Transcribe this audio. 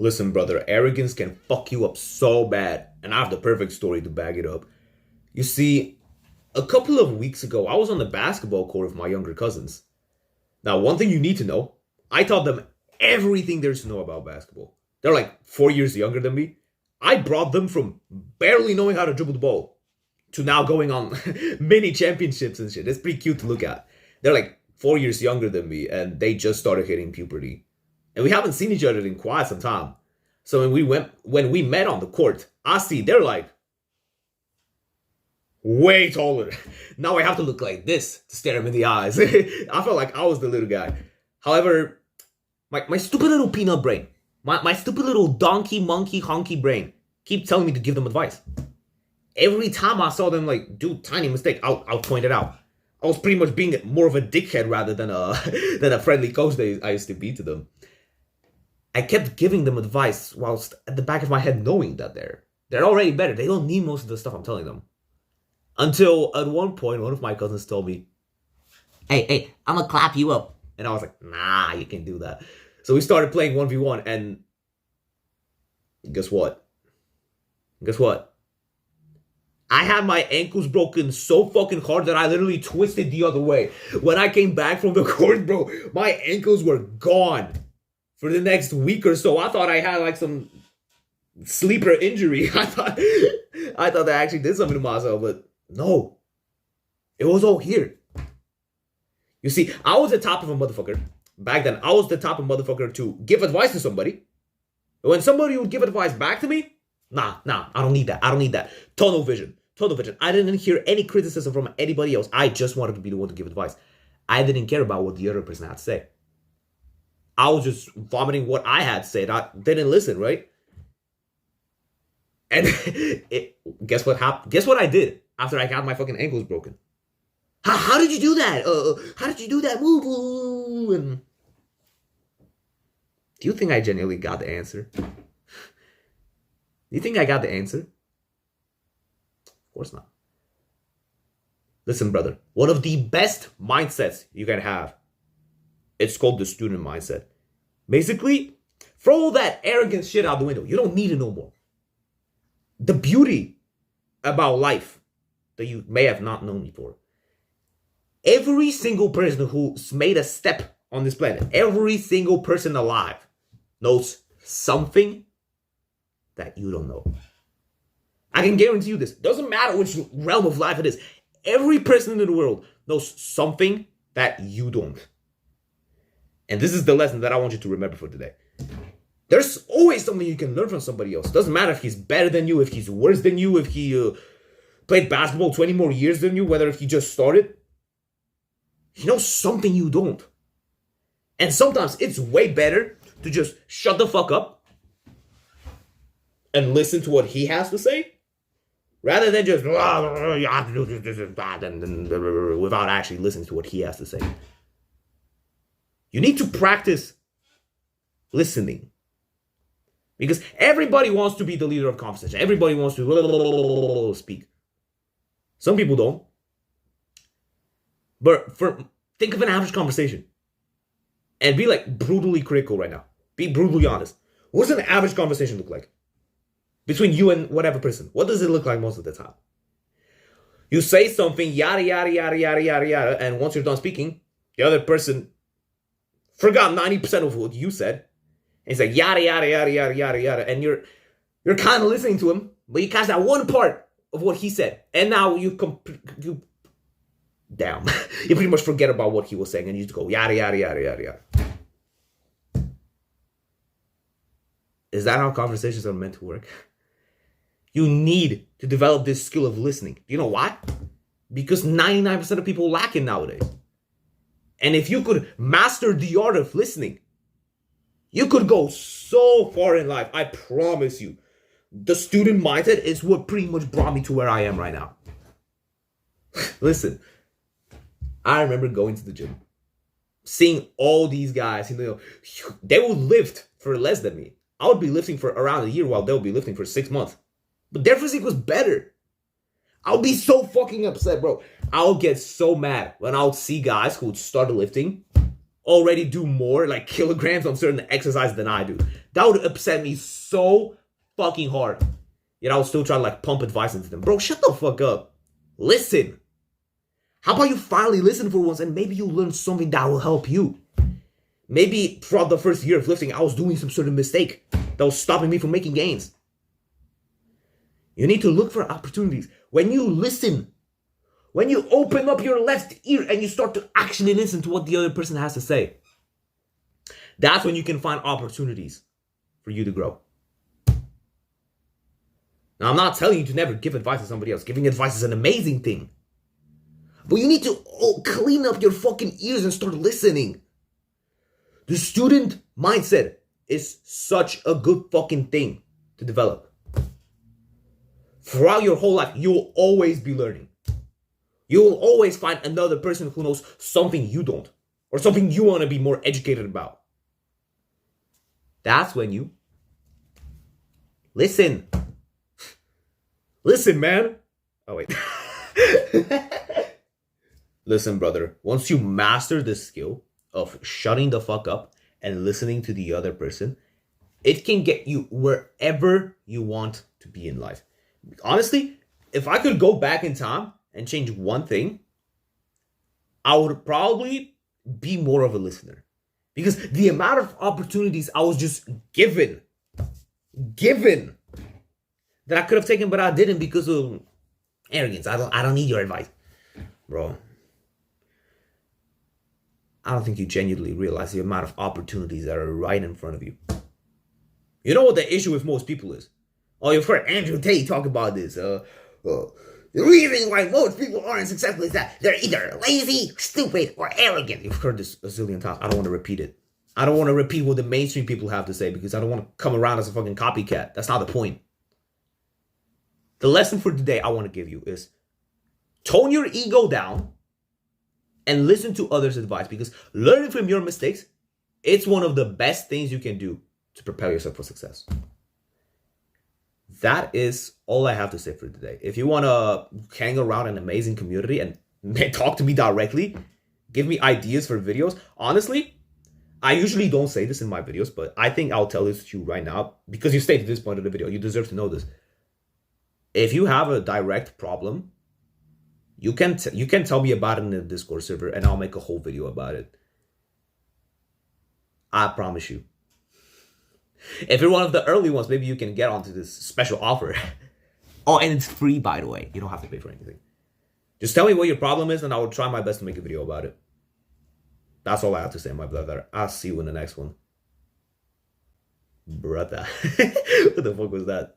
Listen, brother, arrogance can fuck you up so bad, and I have the perfect story to back it up. You see, a couple of weeks ago, I was on the basketball court with my younger cousins. Now, one thing you need to know, I taught them everything there is to know about basketball. They're like 4 years younger than me. I brought them from barely knowing how to dribble the ball to now going on mini championships and shit. It's pretty cute to look at. They're like 4 years younger than me, and they just started hitting puberty. And we haven't seen each other in quite some time. So when we met on the court, I see they're like way taller. Now I have to look like this to stare them in the eyes. I felt like I was the little guy. However, my stupid little peanut brain, my stupid little donkey, monkey, honky brain keep telling me to give them advice. Every time I saw them like do tiny mistake, I'll point it out. I was pretty much being more of a dickhead rather than a than a friendly coach that I used to be to them. I kept giving them advice whilst at the back of my head knowing that they're already better. They don't need most of the stuff I'm telling them. Until at one point, one of my cousins told me, hey, I'm gonna clap you up. And I was like, nah, you can't do that. So we started playing 1v1, and guess what? Guess what? I had my ankles broken so fucking hard that I literally twisted the other way. When I came back from the court, bro, my ankles were gone for the next week or so. I thought I had like some sleeper injury. I thought I actually did something to myself, but no. It was all here. You see, I was the top of a motherfucker. Back then, I was the top of a motherfucker to give advice to somebody. When somebody would give advice back to me, nah, I don't need that. I don't need that. Tunnel vision. I didn't hear any criticism from anybody else. I just wanted to be the one to give advice. I didn't care about what the other person had to say. I was just vomiting what I had said. I didn't listen, right? And guess what happened? Guess what I did after I got my fucking ankles broken? How did you do that? How did you do that move? And do you think I genuinely got the answer? Do you think I got the answer? Of course not. Listen, brother, one of the best mindsets you can have, it's called the student mindset. Basically, throw all that arrogant shit out the window. You don't need it no more. The beauty about life that you may have not known before. Every single person who's made a step on this planet, every single person alive knows something that you don't know. I can guarantee you this. Doesn't matter which realm of life it is. Every person in the world knows something that you don't. And this is the lesson that I want you to remember for today. There's always something you can learn from somebody else. Doesn't matter if he's better than you, if he's worse than you, if he played basketball 20 more years than you, whether if he just started. He knows something you don't. And sometimes it's way better to just shut the fuck up and listen to what he has to say, rather than just you have to do this and that, and without actually listening to what he has to say. You need to practice listening. Because everybody wants to be the leader of conversation. Everybody wants to speak. Some people don't. But think of an average conversation. And be like brutally critical right now. Be brutally honest. What does an average conversation look like? Between you and whatever person. What does it look like most of the time? You say something, yada, yada, yada, yada, yada, yada. And once you're done speaking, the other person forgot 90% of what you said. And he's like, yada, yada, yada, yada, yada, yada. And you're kind of listening to him. But you catch that one part of what he said. And now you damn. You pretty much forget about what he was saying and you just go yada, yada, yada, yada, yada. Is that how conversations are meant to work? You need to develop this skill of listening. You know why? Because 99% of people lack it nowadays. And if you could master the art of listening, you could go so far in life. I promise you. The student mindset is what pretty much brought me to where I am right now. Listen. I remember going to the gym, seeing all these guys, they would lift for less than me. I would be lifting for around a year while they would be lifting for 6 months. But their physique was better. I would be so fucking upset, bro. I would get so mad when I would see guys who would start lifting already do more like kilograms on certain exercises than I do. That would upset me so fucking hard. Yet I would still try to like pump advice into them. Bro, shut the fuck up. Listen. How about you finally listen for once and maybe you'll learn something that will help you? Maybe throughout the first year of lifting, I was doing some sort of mistake that was stopping me from making gains. You need to look for opportunities. When you listen, when you open up your left ear and you start to actually listen to what the other person has to say, that's when you can find opportunities for you to grow. Now, I'm not telling you to never give advice to somebody else. Giving advice is an amazing thing. But you need to clean up your fucking ears and start listening. The student mindset is such a good fucking thing to develop. Throughout your whole life, you will always be learning. You will always find another person who knows something you don't, or something you want to be more educated about. That's when you listen. Listen, man. Oh, wait. Listen, brother. Once you master the skill of shutting the fuck up and listening to the other person, it can get you wherever you want to be in life. Honestly, if I could go back in time and change one thing, I would probably be more of a listener. Because the amount of opportunities I was just given, that I could have taken, but I didn't because of arrogance. I don't need your advice. Bro, I don't think you genuinely realize the amount of opportunities that are right in front of you. You know what the issue with most people is? Oh, you've heard Andrew Tate talk about this. The reason why most people aren't successful is that they're either lazy, stupid, or arrogant. You've heard this a zillion times. I don't want to repeat it. I don't want to repeat what the mainstream people have to say because I don't want to come around as a fucking copycat. That's not the point. The lesson for today I want to give you is tone your ego down and listen to others' advice, because learning from your mistakes, it's one of the best things you can do to prepare yourself for success. That is all I have to say for today. If you want to hang around an amazing community and talk to me directly, give me ideas for videos. Honestly, I usually don't say this in my videos, but I think I'll tell this to you right now because you stayed to this point of the video. You deserve to know this. If you have a direct problem, you can tell me about it in the Discord server and I'll make a whole video about it. I promise you. If you're one of the early ones, maybe you can get onto this special offer. Oh, and it's free, by the way. You don't have to pay for anything. Just tell me what your problem is and I will try my best to make a video about it. That's all I have to say, my brother. I'll see you in the next one. Brother. What the fuck was that?